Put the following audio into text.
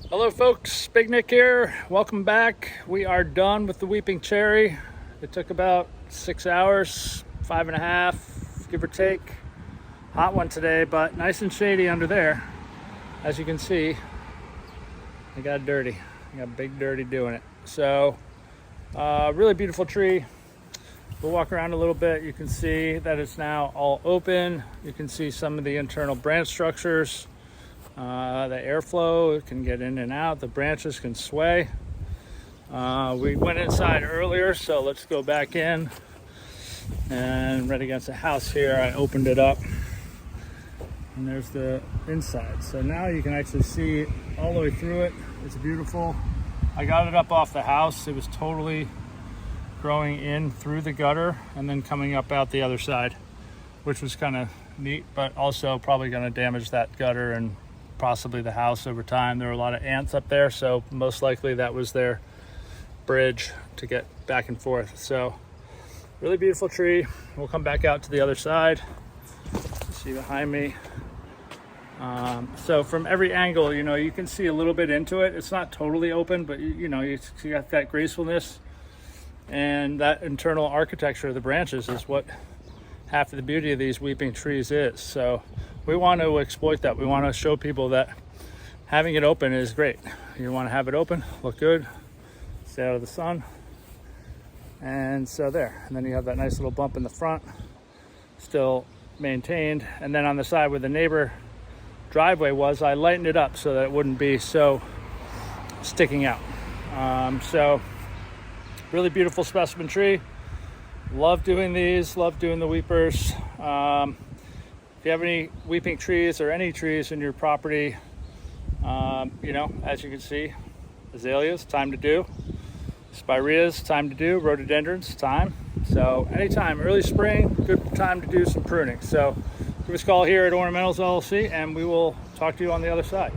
Hello folks, Big Nick here. Welcome back. We are done with the weeping cherry. It took about 6 hours, 5.5, give or take. Hot one today, but nice and shady under there. As you can see, I got dirty. I got big dirty doing it. So, really beautiful tree. We'll walk around a little bit. You can see that it's now all open. You can see some of the internal branch structures. The airflow can get in and out. The branches can sway. We went inside earlier, so let's go back in. And right against the house here, I opened it up. And there's the inside. So now you can actually see all the way through it. It's beautiful. I got it up off the house. It was totally growing in through the gutter and then coming up out the other side, which was kind of neat, but also probably going to damage that gutter and possibly the house over time. There were a lot of ants up there, so most likely that was their bridge to get back and forth. So really beautiful tree. We'll come back out to the other side. See behind me. So from every angle, you can see a little bit into it. It's not totally open, but you got that gracefulness, and that internal architecture of the branches is what half of the beauty of these weeping trees is. So we want to exploit that. We want to show people that having it open is great. You want to have it open, look good, stay out of the sun. And so there. And then you have that nice little bump in the front, still maintained. And then on the side where the neighbor driveway was, I lightened it up so that it wouldn't be so sticking out. So really beautiful specimen tree. Love doing these, love doing the weepers. If you have any weeping trees or any trees in your property, as you can see, azaleas, time to do. Spireas, time to do. Rhododendrons, time. So anytime, early spring, good time to do some pruning. So give us a call here at Ornamentals LLC, and we will talk to you on the other side.